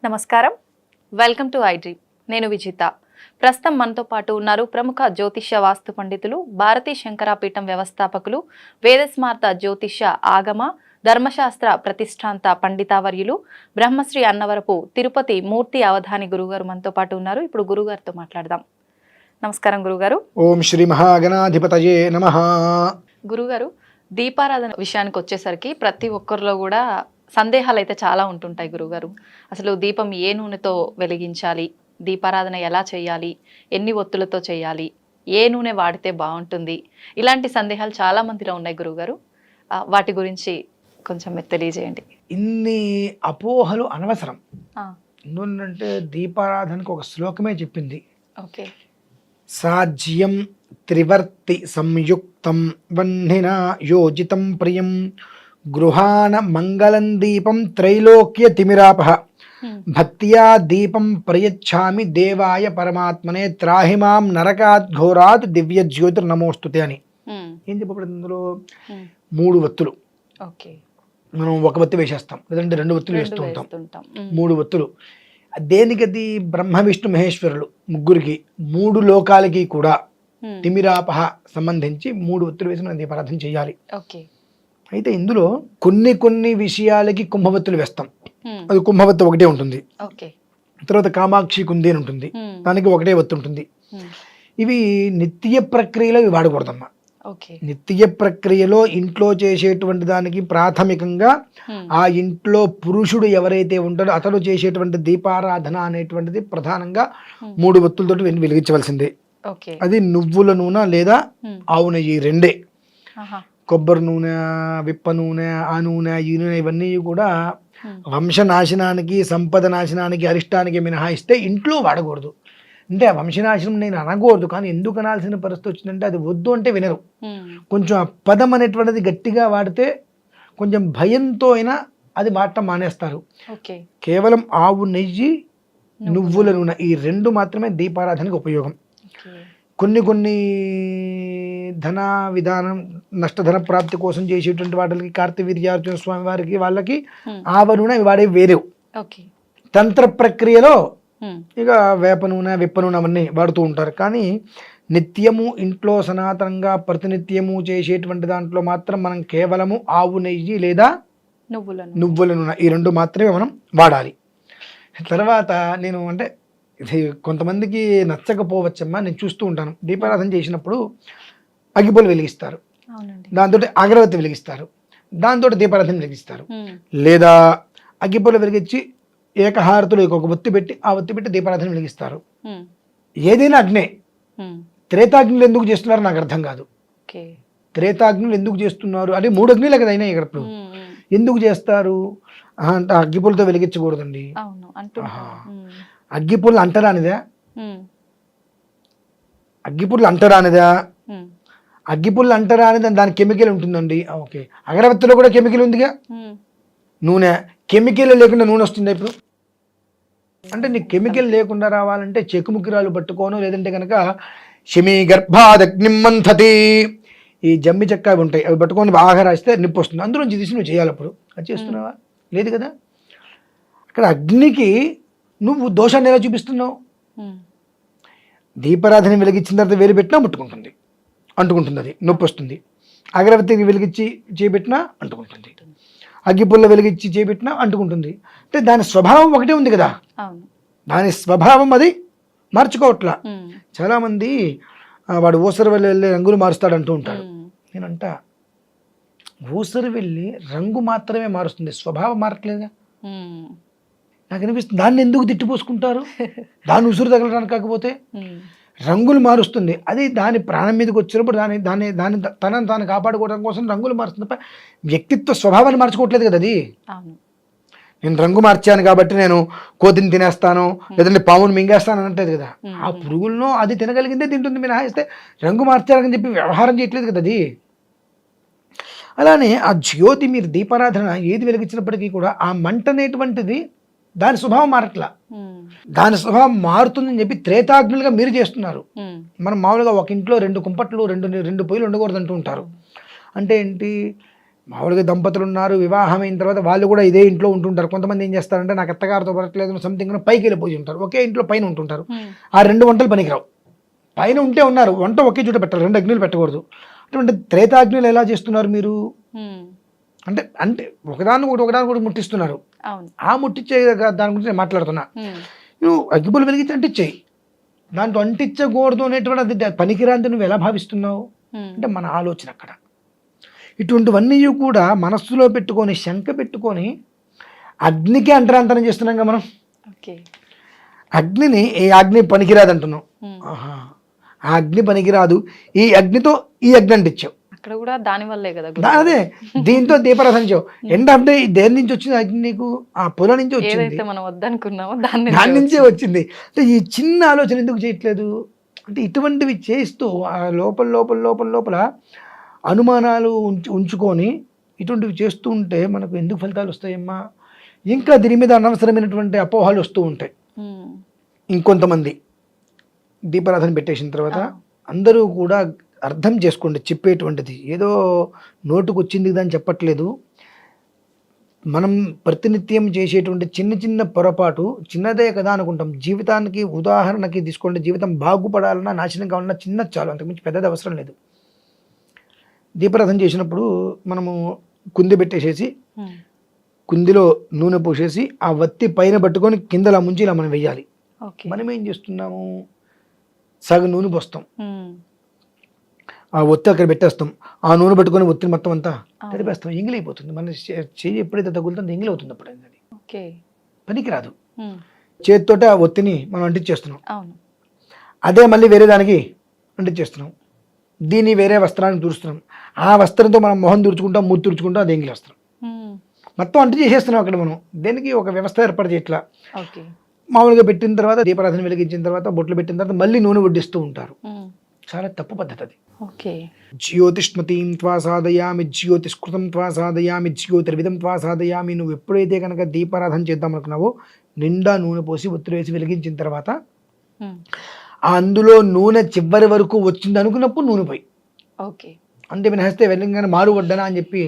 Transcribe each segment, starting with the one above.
నమస్కారం, welcome to iDream. నేను విజిత. ప్రస్తుతం మనతో పాటు ఉన్నారు ప్రముఖ జ్యోతిష్య వాస్తు పండితులు, భారతీ శంకరాపీఠం వ్యవస్థాపకులు, వేదస్మార్త జ్యోతిష్య ఆగమ ధర్మశాస్త్ర ప్రతిష్టాంత పండితావర్యులు, బ్రహ్మశ్రీ అన్నవరపు తిరుపతి మూర్తి అవధాని గురుగారు మనతో పాటు ఉన్నారు. ఇప్పుడు గురుగారితో మాట్లాడదాం. నమస్కారం గురుగారు. ఓం శ్రీ మహాగణాధిపతయే నమః. గురుగారు, దీపారాధన విషయానికి వచ్చేసరికి ప్రతి ఒక్కరిలో కూడా సందేహాలు అయితే చాలా ఉంటుంటాయి గురుగారు. అసలు దీపం ఏ నూనెతో వెలిగించాలి, దీపారాధన ఎలా చేయాలి, ఎన్ని ఒత్తులతో చేయాలి, ఏ నూనె వాడితే బాగుంటుంది, ఇలాంటి సందేహాలు చాలా మందిలో ఉన్నాయి గురుగారు. వాటి గురించి కొంచెం మీరు తెలియజేయండి. ఇన్ని అపోహలు అనవసరం. ఎందుకంటే దీపారాధనకు ఒక శ్లోకమే చెప్పింది. ఓకే. సాజ్యం త్రివర్తి సంయుక్తం వహ్నినా యోజితం ప్రియం గృహాన మంగళం దీపం త్రైలోక్య తిమిరాపహ భక్త్యా దీపం ప్రయచ్ఛామి దేవాయ పరమాత్మనే త్రాహిమాం నరకాత్ ఘోరాత్ దివ్య జ్యోతిర్ నమోస్తుతే అని. ఏం చెప్పబడింది ఇందులో? 3 ఒత్తులు. మనం ఒక ఒత్తి వేసేస్తాం, లేదంటే 2 ఒత్తులు వేస్తూ ఉంటాం. 3 ఒత్తులు దేనికది? బ్రహ్మ విష్ణు మహేశ్వరులు ముగ్గురికి, 3 లోకాలకి కూడా తిమిరాపహ సంబంధించి 3 ఒత్తులు వేసి మనం దీపారాధన చేయాలి. అయితే ఇందులో కొన్ని విషయాలకి కుంభవత్తులు వేస్తాం. అది కుంభవత్తు ఒకటే ఉంటుంది. తర్వాత కామాక్షి కుంది అని ఉంటుంది, దానికి ఒకటే ఒత్తు ఉంటుంది. ఇవి నిత్య ప్రక్రియలో ఇవి వాడకూడదమ్మా. నిత్య ప్రక్రియలో ఇంట్లో చేసేటువంటి దానికి ప్రాథమికంగా ఆ ఇంట్లో పురుషుడు ఎవరైతే ఉంటాడో అతడు చేసేటువంటి దీపారాధన అనేటువంటిది ప్రధానంగా 3 ఒత్తులతో వెలిగించవలసిందే. అది నువ్వుల నూనె లేదా ఆవు నెయ్యి, 2. కొబ్బరి నూనె, విప్ప నూనె, ఆ నూనె, ఈ నూనె ఇవన్నీ కూడా వంశనాశనానికి, సంపద నాశనానికి, అరిష్టానికి మినహాయిస్తే ఇంట్లో వాడకూడదు. అంటే ఆ వంశనాశనం నేను అనకూడదు, కానీ ఎందుకు అనాల్సిన పరిస్థితి వచ్చిందంటే అది వద్దు అంటే వినరు. కొంచెం ఆ పదం అనేటువంటిది గట్టిగా వాడితే కొంచెం భయంతో అయినా అది వాడటం మానేస్తారు. కేవలం ఆవు నెయ్యి, నువ్వుల నూనె, ఈ 2 మాత్రమే దీపారాధనకు ఉపయోగం. కొన్ని ధన విధానం, నష్టధన ప్రాప్తి కోసం చేసేటువంటి వాటికి, కార్తవీర్యార్జున స్వామి వారికి వాళ్ళకి ఆవ నూనె వాడే వేరే. తంత్ర ప్రక్రియలో ఇక వేప నూనె, విప్ప నూనె అవన్నీ వాడుతూ ఉంటారు. కానీ నిత్యము ఇంట్లో సనాతనంగా ప్రతినిత్యము చేసేటువంటి దాంట్లో మాత్రం మనం కేవలము ఆవు నెయ్యి లేదా నువ్వుల నూనె, ఈ 2 మాత్రమే మనం వాడాలి. తర్వాత నేను అంటే ఇది కొంతమందికి నచ్చకపోవచ్చమ్మా, నేను చూస్తూ ఉంటాను. దీపారాధన చేసినప్పుడు అగ్గిపుల్ల వెలిగిస్తారు, దాంతో అగరవత్తి వెలిగిస్తారు, దాంతో దీపారాధన వెలిగిస్తారు. లేదా అగ్గిపుల్ల వెలిగించి ఏకహారతులు ఒక ఒత్తి పెట్టి ఆ ఒత్తి పెట్టి దీపారాధన వెలిగిస్తారు. ఏదైనా అగ్నే. త్రేతాగ్నులు ఎందుకు చేస్తున్నారు నాకు అర్థం కాదు. త్రేతాగ్నులు ఎందుకు చేస్తున్నారు అంటే 3 అగ్నిలే కదా అయినా ఇక్కడ. ఎందుకు చేస్తారు అంటే అగ్గిపుల్లతో వెలిగించకూడదండి. అగ్గిపుల్ల అంటరానిదా? అగ్గిపుల్ల అంటరానిదా? అగ్గిపుల్ల అంటరానిదా? దాని కెమికల్ ఉంటుందండి. ఓకే, అగరవత్తిలో కూడా కెమికల్ ఉందిగా. నూనె కెమికల్ లేకుండా నూనె వస్తుందా ఇప్పుడు? అంటే నీకు కెమికల్ లేకుండా రావాలంటే చెకుముకిరాలు పట్టుకోను, లేదంటే కనుక శమీ గర్భాదగ్నిం మంథతి, ఈ జమ్మి చెక్క అవి ఉంటాయి, అవి పట్టుకొని బాగా రాస్తే నిప్పు వస్తుంది. అందులోంచి తీసి నువ్వు చేయాలి. అప్పుడు అది చేస్తున్నావా? లేదు కదా. అక్కడ అగ్నికి నువ్వు దోషాన్ని ఎలా చూపిస్తున్నావు? దీపారాధన వెలిగించిన తర్వాత వేలు పెట్టినా ముట్టుకుంటుంది, అంటుకుంటుంది, అది నొప్పి వస్తుంది. అగరవత్తిని వెలిగించి చేపెట్టినా అంటుకుంటుంది, అగ్గిపుల్ల వెలిగించి చేపెట్టినా అంటుకుంటుంది. అంటే దాని స్వభావం ఒకటే ఉంది కదా, దాని స్వభావం అది మార్చుకోవట్లా. చాలామంది వాడు ఊసరి వెళ్ళి రంగులు మారుస్తాడు అంటూ ఉంటాడు. నేనంట ఊసరి వెళ్ళి రంగు మాత్రమే మారుస్తుంది, స్వభావం మారట్లేదుగా. నాకు అనిపిస్తుంది దాన్ని ఎందుకు తిట్టిపోసుకుంటారు? దాన్ని ఉసురు తగలడానికి కాకపోతే రంగులు మారుస్తుంది. అది దాని ప్రాణం మీదకి వచ్చినప్పుడు దాన్ని తనను తాను కాపాడుకోవడం కోసం రంగులు మారుస్తుంది. వ్యక్తిత్వ స్వభావాన్ని మార్చుకోవట్లేదు కదా అది. నేను రంగు మార్చాను కాబట్టి నేను కోతిని తినేస్తాను, లేదంటే పావును మింగేస్తాను అనట్లేదు కదా. ఆ పురుగులను అది తినగలిగిందే తింటుంది మినహాయిస్తే రంగు మార్చాలని చెప్పి వ్యవహారం చేయట్లేదు కదా అది. అలానే ఆ జ్యోతి, మీరు దీపారాధన ఏది వెలిగించినప్పటికీ కూడా ఆ మంట అనేటువంటిది దాని స్వభావం మారట్లా. దాని స్వభావం మారుతుందని చెప్పి త్రేతాగ్నులుగా మీరు చేస్తున్నారు. మనం మామూలుగా ఒక ఇంట్లో 2 కుంపట్లు, 2 పొయ్యిలు ఉండకూడదు అంటూ ఉంటారు. అంటే ఏంటి? మామూలుగా దంపతులు ఉన్నారు, వివాహం అయిన తర్వాత వాళ్ళు కూడా ఇదే ఇంట్లో ఉంటుంటారు. కొంతమంది ఏం చేస్తారంటే నాకు అత్తగారితో పడట్లేదు సంథింగ్ పైకి వెళ్ళిపోయి ఉంటారు, ఒకే ఇంట్లో పైన ఉంటుంటారు. ఆ 2 వంటలు పనికిరావు. పైన ఉంటే ఉన్నారు, వంట ఒకే చోట పెట్టాలి, 2 అగ్నిలు పెట్టకూడదు. అటువంటి త్రేతాగ్నులు ఎలా చేస్తున్నారు మీరు? అంటే అంటే ఒకదానికి ముట్టిస్తున్నారు. ఆ ముట్టించే దాని గురించి నేను మాట్లాడుతున్నా. నువ్వు అగ్గిపుల్లు వెలిగించి అంటించేయి, దాంట్లో అంటించకూడదు అనేటువంటి అది పనికిరాంతి నువ్వు ఎలా భావిస్తున్నావు అంటే మన ఆలోచన అక్కడ. ఇటువంటివన్నీ కూడా మనస్సులో పెట్టుకొని శంక పెట్టుకొని అగ్నికి అంటరాంతరం చేస్తున్నాం కదా మనం. అగ్నిని ఏ అగ్ని పనికిరాదు అంటున్నాం. ఆహా, ఆ అగ్ని పనికిరాదు, ఈ అగ్నితో ఈ అగ్ని అంటించావు, అక్కడ కూడా దాని వల్లే కదా. అదే దీంతో దీపారాధన చేయవు. ఎండ్ ఆఫ్ డే దేని నుంచి వచ్చింది అగ్ని? నీకు ఆ పొలం నుంచి వచ్చింది, మనం వద్దనుకున్నామో దాని నుంచే వచ్చింది. అంటే ఈ చిన్న ఆలోచన ఎందుకు చేయట్లేదు అంటే ఇటువంటివి చేస్తూ ఆ లోపల అనుమానాలు ఉంచుకొని ఇటువంటివి చేస్తూ ఉంటే మనకు ఎందుకు ఫలితాలు వస్తాయమ్మా? ఇంకా దీని మీద అనవసరమైనటువంటి అపోహలు వస్తూ ఉంటాయి. ఇంకొంతమంది దీపారాధన పెట్టేసిన తర్వాత అందరూ కూడా అర్థం చేసుకోండి, చెప్పేటువంటిది ఏదో నోటుకు వచ్చింది అని చెప్పట్లేదు. మనం ప్రతినిత్యం చేసేటువంటి చిన్న పొరపాటు చిన్నదే కదా అనుకుంటాం. జీవితానికి ఉదాహరణకి తీసుకోండి, జీవితం బాగుపడాలన్నా నాశనం కావాలన్నా చిన్నది చాలు, అంతకుమించి పెద్దది అవసరం లేదు. దీపారాధన చేసినప్పుడు మనము కుంది పెట్టేసేసి కుందిలో నూనె పోసేసి ఆ వత్తి పైన పట్టుకొని కిందలా ముంచి ఇలా మనం వెయ్యాలి. మనం ఏం చేస్తున్నాము, సగం నూనె పోస్తాం, ఆ ఒత్తి అక్కడ పెట్టేస్తాం, ఆ నూనె పట్టుకొని ఒత్తిని మొత్తం అంతా తడిపేస్తాం, ఎంగిలైపోతుంది. మన చెయ్యి ఎప్పుడైతే తగులుతుందో ఎంగిలవుతుంది, అప్పుడు అది పనికిరాదు. చేతితోటి ఆ ఒత్తిని మనం అంటించేస్తున్నాం, అదే మళ్ళీ వేరే దానికి అంటించేస్తున్నాం, దీన్ని వేరే వస్త్రాన్ని తుడుస్తున్నాం, ఆ వస్త్రంతో మనం మొహం తుడుచుకుంటాం, మూతి తుడుచుకుంటాం, అది ఎంగిలి వస్త్రం మొత్తం అంటి చేసేస్తున్నాం అక్కడ. మనం దేనికి ఒక వ్యవస్థ ఏర్పాటు చేయట్లా. మామూలుగా పెట్టిన తర్వాత దీపారాధన వెలిగించిన తర్వాత బొట్లు పెట్టిన తర్వాత మళ్ళీ నూనె వడ్డిస్తూ ఉంటారు. చాలా తప్పు పద్ధతి అది. జ్యోతిష్మతీం త్వా సాధయామి, జ్యోతిష్కృతం త్వా సాధయామి, జ్యోతిర్విధం త్వా సాధయామి. నువ్వు ఎప్పుడైతే కనుక దీపారాధన చేద్దాం అనుకున్నావో నిండా నూనె పోసి ఒత్తిడి వేసి వెలిగించిన తర్వాత అందులో నూనె చివరి వరకు వచ్చింది అనుకున్నప్పుడు నూనె పోయి అంటే వినహస్తే వెళ్ళంగానే మారు వడ్డనా అని చెప్పి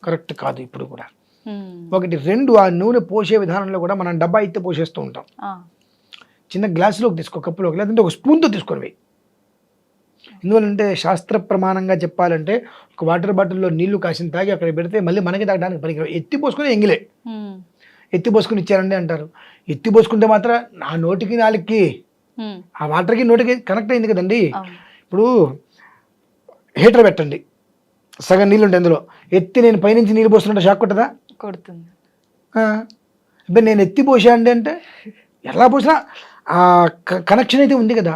కరెక్ట్ కాదు. ఇప్పుడు కూడా 1, 2 ఆ నూనె పోసే విధానంలో కూడా మనం డబ్బా అయితే పోసేస్తూ ఉంటాం. చిన్న గ్లాసులోకి తీసుకో, కప్పులోకి, లేదంటే ఒక స్పూన్తో తీసుకొని పోయి. ఎందువల్లంటే శాస్త్ర ప్రమాణంగా చెప్పాలంటే ఒక వాటర్ బాటిల్లో నీళ్లు కాసిన తాగి అక్కడ పెడితే మళ్ళీ మనకి తాగడానికి పనికి ఎత్తి పోసుకొని ఎంగిలే. ఎత్తి పోసుకొని ఇచ్చారండి అంటారు. ఎత్తి పోసుకుంటే మాత్రం నా నోటికి నాలుగుకి ఆ వాటర్కి నోటికి కనెక్ట్ అయింది కదండి. ఇప్పుడు హీటర్ పెట్టండి, సగం నీళ్ళు ఉంటాయి అందులో, ఎత్తి నేను పైనుంచి నీళ్ళు పోస్తున్నట్టు షాక్ కొట్టదా? కొడుతుంది. ఇప్పుడు నేను ఎత్తి పోసా అంటే ఎలా పోసినా ఆ కనెక్షన్ అయితే ఉంది కదా.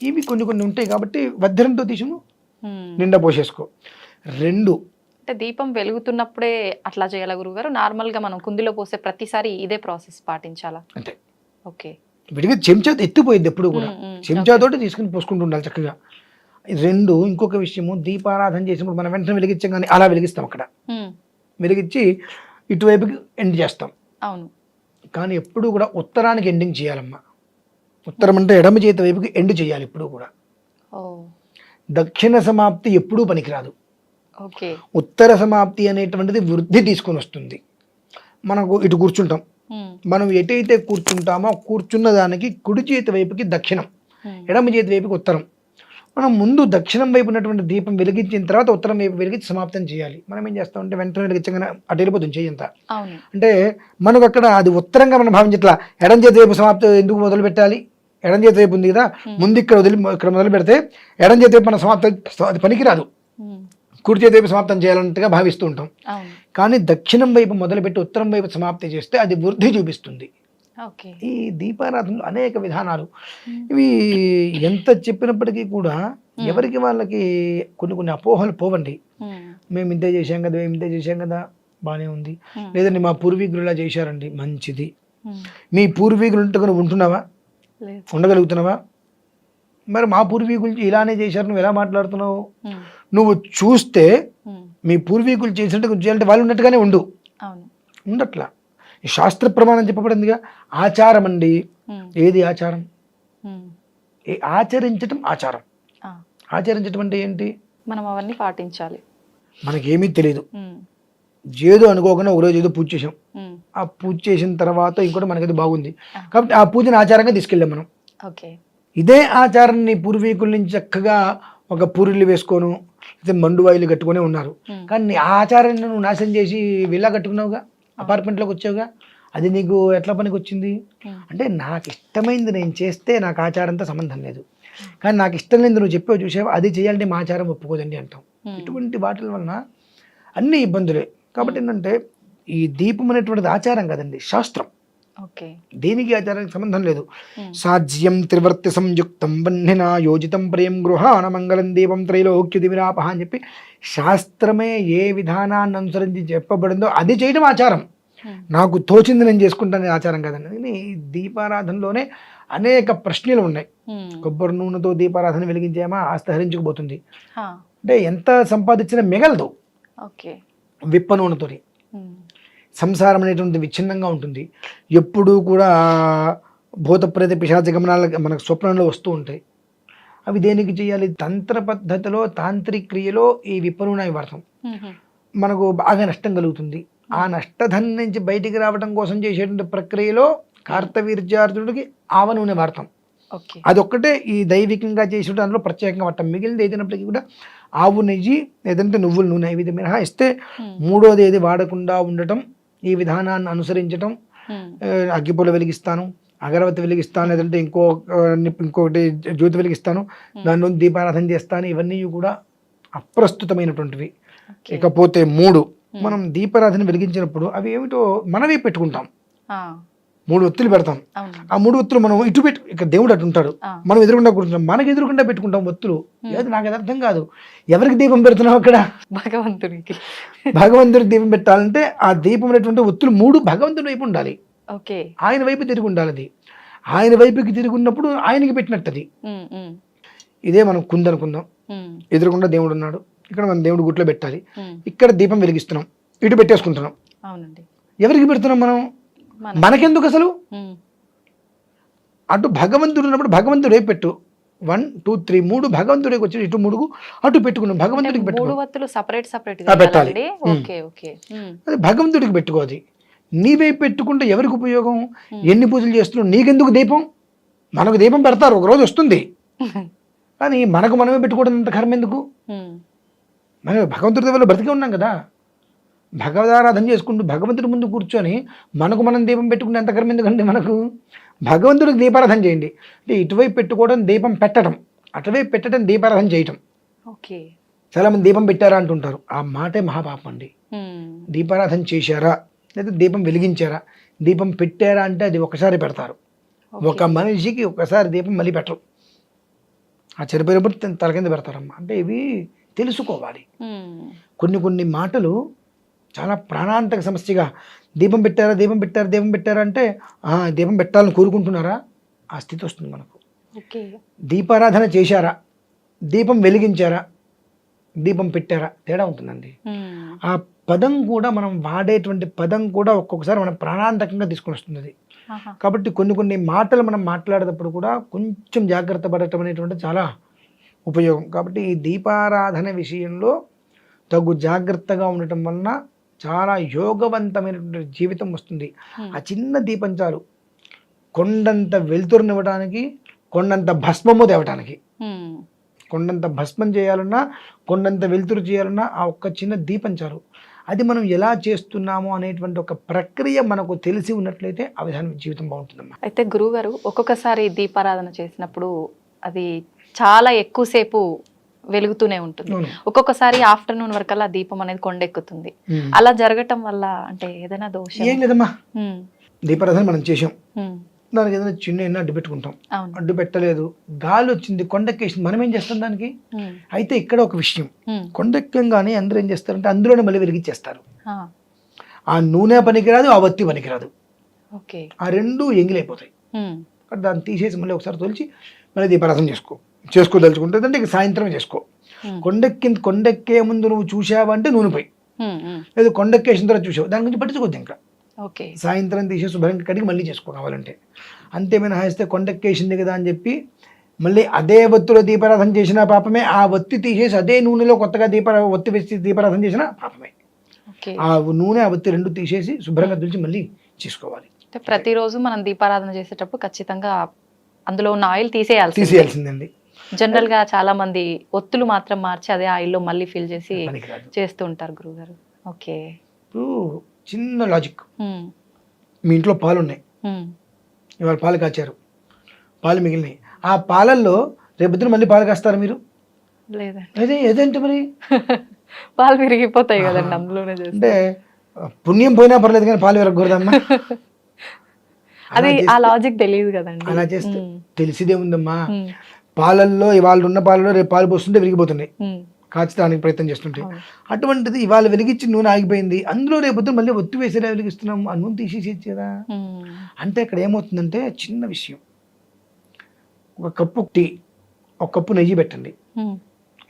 ఇవి కొన్ని ఉంటాయి కాబట్టి వజ్రంతో తీసును నిండా పోసేసుకో. 2 అంటే దీపం వెలుగుతున్నప్పుడే అట్లా చేయాలా గురుగారు? నార్మల్గా మనం కుందిలో పోసే ప్రతిసారి ఇదే ప్రాసెస్ పాటించాలా? అంతే. ఓకే. విడిగా చెంచాతో ఎత్తిపోయింది ఎప్పుడు కూడా, చెంచాతోటి తీసుకుని పోసుకుంటూ ఉండాలి చక్కగా. 2 ఇంకొక విషయము, దీపారాధన చేసినప్పుడు మనం వెంటనే వెలిగించాం కానీ అలా వెలిగిస్తాం, అక్కడ వెలిగించి ఇటువైపుకి ఎండ్ చేస్తాం. అవును. కానీ ఎప్పుడు కూడా ఉత్తరానికి ఎండింగ్ చేయాలమ్మా. ఉత్తరం అంటే ఎడమ చేతి వైపుకి ఎండ్ చేయాలి ఎప్పుడు కూడా. దక్షిణ సమాప్తి ఎప్పుడూ పనికిరాదు. ఉత్తర సమాప్తి అనేటువంటిది వృద్ధి తీసుకొని వస్తుంది. మనకు ఇటు కూర్చుంటాం, మనం ఎటైతే కూర్చుంటామో కూర్చున్న దానికి కుడి చేతి వైపుకి దక్షిణం, ఎడమ చేతి వైపుకి ఉత్తరం. మనం ముందు దక్షిణం వైపు ఉన్నటువంటి దీపం వెలిగించిన తర్వాత ఉత్తరం వైపు వెలిగించి సమాప్తం చేయాలి. మనం ఏం చేస్తామంటే వెంటనే వెలిగించగానే అటు వెళ్ళిపోతుంది చెయ్యంతా. అంటే మనకు అక్కడ అది ఉత్తరంగా మనం భావించట్లా. ఎడం చేతి వైపు సమాప్తం ఎందుకు మొదలు పెట్టాలి? ఎడం చేతి వైపు ఉంది కదా, ముందు ఇక్కడ మొదలు పెడితే ఎడం చేతి వైపు మన సమాప్తం అది పనికిరాదు, కుడి చేతి వైపు సమాప్తం చేయాలన్నట్టుగా భావిస్తూ ఉంటాం. కానీ దక్షిణం వైపు మొదలుపెట్టి ఉత్తరం వైపు సమాప్తి చేస్తే అది వృద్ధి చూపిస్తుంది. ఈ దీపారాధనలు అనేక విధానాలు, ఇవి ఎంత చెప్పినప్పటికీ కూడా ఎవరికి వాళ్ళకి కొన్ని అపోహలు పోవండి. మేము ఇంతే చేశాం కదా బాగానే ఉంది, లేదండి మా పూర్వీకులు ఇలా చేశారండి మంచిది. మీ పూర్వీకులు ఉంటున్నావా, ఉండగలుగుతున్నావా? మరి మా పూర్వీకులు ఇలానే చేశారు, నువ్వు ఎలా మాట్లాడుతున్నావు? నువ్వు చూస్తే మీ పూర్వీకులు చేసినట్టు చేయాలంటే వాళ్ళు ఉన్నట్టుగానే ఉండట్లా. ఈ శాస్త్ర ప్రమాణం చెప్పబడిందిగా, ఆచారం అండి. ఏది ఆచారం? ఆచరించటం ఆచారం. ఆచరించటం అంటే ఏంటి? మనం అవన్నీ పాటించాలి. మనకేమీ తెలియదు. ఉమ్, ఏదో అనుకోకుండా ఒకరోజు ఏదో పూజ చేసాం. ఉమ్, ఆ పూజ చేసిన తర్వాత ఇంకోటి మనకైతే బాగుంది కాబట్టి ఆ పూజను ఆచారంగా తీసుకెళ్ళాం మనం. ఓకే. ఇదే ఆచారాన్ని పూర్వీకుల నుంచి చక్కగా ఒక పూరిళ్ళు వేసుకోను అయితే మండువాయిలు కట్టుకునే ఉన్నారు. ఉమ్, కానీ ఆ ఆచారాన్ని నువ్వు నాశనం చేసి విల్లా కట్టుకున్నావుగా, అపార్ట్మెంట్లోకి వచ్చావుగా, అది నీకు ఎట్లా పనికి వచ్చింది? ఉమ్, అంటే నాకు ఇష్టమైంది నేను చేస్తే నాకు ఆచారంతో సంబంధం లేదు, కానీ నాకు ఇష్టం లేదు నువ్వు చెప్పావు చూసావు అది చేయాలంటే మా ఆచారం ఒప్పుకోదండి అంటాం. ఉమ్, ఇటువంటి వాటి వలన అన్ని ఇబ్బందులే. కాబట్టి ఏంటంటే ఈ దీపం అనేటువంటిది ఆచారం కదండి, శాస్త్రం. ఓకే. దేనికి ఆచారానికి సంబంధం లేదు. ఉమ్, సాజ్యం త్రివర్తి సంయుక్తం వహ్నినా యోజితం ప్రియం గృహాణ మంగళం దీపం త్రైలోక్య దివిరాపహ అని చెప్పి శాస్త్రమే ఏ విధానాన్ని అనుసరించి చెప్పబడిందో అది చేయడం ఆచారం. ఉమ్, నాకు తోచింది నేను చేసుకుంటానే ఆచారం కదండి. కానీ ఈ దీపారాధనలోనే అనేక ప్రశ్నలు ఉన్నాయి. ఉమ్, కొబ్బరి నూనెతో దీపారాధన వెలిగించామా ఆస్తి హరించుకుపోతుంది, హా, అంటే ఎంత సంపాదించినా మిగలదు. ఓకే. విప్ప నూనెతోని ఉమ్, సంసారం అనేటువంటి విచ్ఛిన్నంగా ఉంటుంది. ఎప్పుడూ కూడా భూతప్రేత పిశాచ గమనాలు మనకు స్వప్నంలో వస్తూ ఉంటాయి. అవి దేనికి చేయాలి? తంత్ర పద్ధతిలో తాంత్రిక క్రియలో ఈ విప్పనూనె వాడతాం. ఉమ్, మనకు బాగా నష్టం కలుగుతుంది. ఆ నష్టధన్ నుంచి బయటికి రావడం కోసం చేసేటువంటి ప్రక్రియలో కార్తవీర్యార్జునుడికి ఆవ నూనె వాడతాం. ఓకే. అదొక్కటే ఈ దైవికంగా చేసే దాంట్లో ప్రత్యేకంగా వాడతాం. మిగిలింది ఏదైనప్పటికీ కూడా ఆవు నెయ్యి లేదంటే నువ్వుల నూనె ఇవి మినహాయిస్తే ఉమ్, మూడోది ఏది వాడకుండా ఉండటం, ఈ విధానాన్ని అనుసరించటం. ఉమ్, అగ్గిపుల్ల వెలిగిస్తాను, అగరవత్తి వెలిగిస్తాను, లేదంటే ఇంకొకటి జ్యోతి వెలిగిస్తాను, దానిలో దీపారాధన చేస్తాను, ఇవన్నీ కూడా అప్రస్తుతమైనటువంటివి. ఓకే. ఇకపోతే మూడు, మనం దీపారాధన వెలిగించినప్పుడు అవి ఏమిటో మనమే పెట్టుకుంటాం. ఆ, 3 ఒత్తులు పెడతాం. అవును. ఆ 3 ఒత్తులు మనం ఇటు పెట్టు, ఇక దేవుడు అటు ఉంటాడు, ఆ, మనం ఎదురుకుండా కూర్చుంటాం, మనకి ఎదురుకుండా పెట్టుకుంటాం ఒత్తులు. ఏది నాకు అది అర్థం కాదు, ఎవరికి దీపం పెడుతున్నావు అక్కడ? భగవంతునికి. భగవంతుడికి దీపం పెట్టాలంటే ఆ దీపం అనేటువంటి ఒత్తులు 3 భగవంతుడి వైపు ఉండాలి, ఓకే. ఆయన వైపు తిరిగి ఉండాలి. అది ఆయన వైపుకి తిరిగి ఉన్నప్పుడు ఆయనకి పెట్టినట్టు అది. ఉమ్, ఉమ్, ఇదే మనం కుందనుకుందాం, ఉమ్, ఎదురుకుండా దేవుడు ఉన్నాడు, ఇక్కడ మనం దేవుడు గుట్లో పెట్టాలి, ఉమ్, ఇక్కడ దీపం వెలిగిస్తున్నాం, ఇటు పెట్టేసుకుంటున్నాం. అవునండి. ఎవరికి పెడుతున్నాం మనం? మన- మనకెందుకు అసలు? ఉమ్, అటు భగవంతుడు ఉన్నప్పుడు భగవంతుడు వైపు పెట్టు. 1 2 3 3 భగవంతుడికి వచ్చి ఇటు 3 అటు పెట్టుకున్నాం, భగవంతుడికి మూడు పెట్టుకో. వత్తులు సపరేట్ సపరేట్ పెట్టాలి. ఓకే. ఓకే. ఉమ్, అది భగవంతుడికి పెట్టుకో. అది నీ వైపు పెట్టుకుంటే ఎవరికి ఉపయోగం? Hmm. ఎన్ని పూజలు చేస్తున్నావు, నీకెందుకు దీపం? మనకు దీపం పెడతారు, ఒకరోజు వస్తుంది, కానీ మనకు మనమే పెట్టుకోవడం అంత కర్మ ఎందుకు? ఉమ్, మనం భగవంతుడి దగ్గర బ్రతికే ఉన్నాం కదా, భగవదారాధన చేసుకుంటూ భగవంతుడి ముందు కూర్చొని మనకు మనం దీపం పెట్టుకుంటే ఎంత కర్మ ఎందుకండి మనకు? భగవంతుడికి దీపారాధన చేయండి. అంటే ఇటువైపు పెట్టుకోవడం దీపం పెట్టడం, అటువైపు పెట్టడం దీపారాధన చేయటం. ఓకే. చాలామంది దీపం పెట్టారా అంటుంటారు, ఆ మాటే మహాపాపం అండి. ఉమ్, దీపారాధన చేశారా లేదా దీపం వెలిగించారా, దీపం పెట్టారా అంటే అది ఒకసారి పెడతారు. ఓకే. ఒక మనిషికి ఒకసారి దీపం మళ్ళీ పెట్టరు, ఆ చనిపోయినప్పుడు తల కింద పెడతారమ్మా. అంటే ఇవి తెలుసుకోవాలి. ఉమ్, కొన్ని మాటలు చాలా ప్రాణాంతక సమస్యగా, దీపం పెట్టారా దీపం పెట్టారా దీపం పెట్టారా అంటే దీపం పెట్టాలని కోరుకుంటున్నారా, ఆ స్థితి వస్తుంది మనకు. ఓకే. దీపారాధన చేశారా, దీపం వెలిగించారా, దీపం పెట్టారా, తేడా ఉంటుందండి. ఉమ్, ఆ పదం కూడా మనం వాడేటువంటి పదం కూడా ఒక్కొక్కసారి మనం ప్రాణాంతకంగా తీసుకొని వస్తుంది అది. ఆహా. కాబట్టి కొన్ని మాటలు మనం మాట్లాడేటప్పుడు కూడా కొంచెం జాగ్రత్త పడటం అనేటువంటి చాలా ఉపయోగం. కాబట్టి ఈ దీపారాధన విషయంలో తగు జాగ్రత్తగా ఉండటం వలన చాలా యోగవంతమైనటువంటి జీవితం వస్తుంది. ఆ చిన్న దీపం చాలు కొండంత వెలుతురునివ్వడానికి, కొండంత భస్మము తేవటానికి. ఉమ్, కొండంత భస్మం చేయాలన్నా, కొండంత వెలుతురు చేయాలన్నా ఆ ఒక్క చిన్న దీపం చాలు. అది మనం ఎలా చేస్తున్నామో అనేటువంటి ఒక ప్రక్రియ మనకు తెలిసి ఉన్నట్లయితే ఆ విధానం జీవితం బాగుంటుందమ్మా. అయితే గురువుగారు ఒక్కొక్కసారి దీపారాధన చేసినప్పుడు అది చాలా ఎక్కువసేపు వెలుగుతూనే ఉంటుంది, అవును. ఒక్కొక్కసారి ఆఫ్టర్నూన్ వరకల్లా దీపం అనేది కొండెక్కుతుంది. ఉమ్. అలా జరగటం వల్ల అంటే ఏదైనా దోషం? ఏం లేదమ్మా, ఉమ్, దీపారాధన మనం చేసాం, ఉమ్, దానికి ఏదైనా చిన్న అడ్డు పెట్టుకుంటాం, అవును. అడ్డు పెట్టలేదు, గాలి వచ్చింది, కొండెక్కేసింది, మనం ఏం చేస్తాం దానికి? ఉమ్, అయితే ఇక్కడ ఒక విషయం, ఉమ్, కొండెక్కంగానే అందరూ ఏం చేస్తారంటే అందులోనే మళ్ళీ వెలిగించేస్తారు. ఆ, ఆ నూనె పనికిరాదు, ఆ వత్తి పనికిరాదు, ఓకే. ఆ రెండు ఎంగిలైపోతాయి. ఉమ్, కాబట్టి దాన్ని తీసేసి మళ్ళీ ఒకసారి తొలిచి మళ్ళీ దీపారాధన చేసుకోదలుచుకుంటే అంటే ఇక సాయంత్రం చేసుకో. ఉమ్, కొండెక్కే ముందు నువ్వు చూసావంటే నూనె పోయి, ఉమ్, ఉమ్, లేదు కొండెక్కేసిన తర్వాత చూసావు, దాని గురించి పట్టించుకోవద్దు. ఇంకా ఓకే. సాయంత్రం తీసేసి శుభ్రంగా కడిగి మళ్ళీ చేసుకో కావాలంటే. అంతేమైనా హాయిస్తే కొండెక్కేసింది కదా అని చెప్పి మళ్ళీ అదే ఒత్తిలో దీపారాధన చేసిన పాపమే, ఆ ఒత్తి తీసేసి అదే నూనెలో కొత్తగా ఒత్తి వేసి దీపారాధన చేసిన పాపమే. ఓకే. ఆ నూనె ఆ ఒత్తి రెండు తీసేసి శుభ్రంగా తుడిచి మళ్ళీ చేసుకోవాలి. అంటే ప్రతిరోజు మనం దీపారాధన చేసేటప్పుడు ఖచ్చితంగా అందులో ఉన్న ఆయిల్ తీసేయాల్సిందే. తీసేయాల్సిందండి. జనరల్ గా చాలా మంది ఒత్తులు మాత్రం మార్చి అదే ఆయిల్లో మళ్ళీ ఫిల్ చేసి పనికిరాదు. చేస్తూ ఉంటారు గురుగారు. ఓకే. ఇప్పుడు చిన్న లాజిక్, ఉమ్, మీ ఇంట్లో పాలు ఉన్నాయి, ఉమ్, ఇవాళ పాలు కాచారు, పాలు మిగిలినాయి, ఆ పాలల్లో రేపొద్దున మళ్ళీ పాలు కాస్తారు మీరు? లేదండి. ఏదంటే మరి పాలు విరిగిపోతాయి కదండి అందులోనే చేస్తే. అంటే పుణ్యం పోయినా పర్లేదు కానీ పాలు విరగకూడదమ్మా. అది ఆ లాజిక్ తెలియదు కదండి. అలా చేస్తే తెలిసిదే ఉందమ్మా. పాలల్లో ఇవాళ ఉన్న పాలలో రేపు పాలు పోస్తుంటే విరిగిపోతున్నాయి, కాచడానికి ప్రయత్నం చేస్తుంటే. అటువంటిది ఇవాళ వెలిగించి నూనె ఆగిపోయింది, అందులో రేపు మళ్ళీ ఒత్తి వేసేలా వెలిగిస్తున్నాం, ఆ నూనె తీసేసేది కదా. అంటే ఇక్కడ ఏమవుతుందంటే చిన్న విషయం, ఒక కప్పు టీ, ఒక కప్పు నెయ్యి పెట్టండి,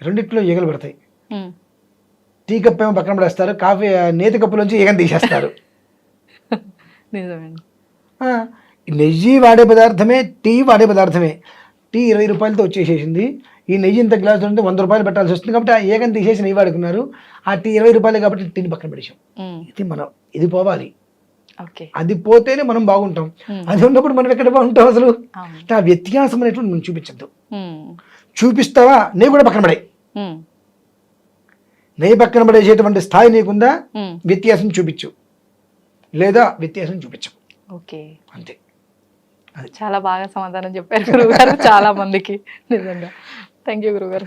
రెండిట్లో ఈగలు పడతాయి. టీ కప్పు ఏమో పక్కన పడేస్తారు, కాఫీ నేతి కప్పులోంచి ఈగను తీసేస్తారు. నిజమేండి. నెయ్యి వాడే పదార్థమే, టీ వాడే పదార్థమే. టీ 20 రూపాయలతో వచ్చేసేసింది, ఈ నెయ్యి ఇంత గ్లాసు ఉంటే 100 రూపాయలు పెట్టాల్సి వస్తుంది, కాబట్టి ఆ ఏగని తీసేసి నెయ్యి వాడుకున్నారు. ఆ టీ 20 రూపాయలు కాబట్టి టీని పక్కన పడేసాం. ఇది పోవాలి, అది పోతేనే మనం బాగుంటాం. అది ఉన్నప్పుడు మనం ఎక్కడ బాగుంటాం అసలు? ఆ వ్యత్యాసం అనేటువంటి మనం చూపించద్దు. చూపిస్తావా, నెయ్యి కూడా పక్కన పడే, నెయ్యి పక్కన పడేసేటువంటి స్థాయి నీకుందా, వ్యత్యాసం చూపించు, లేదా వ్యత్యాసం చూపించు. ఓకే, అంతే. చాలా బాగా సమాధానం చెప్పారు గురుగారు చాలా మందికి. నిజంగా థ్యాంక్ యూ గురుగారు.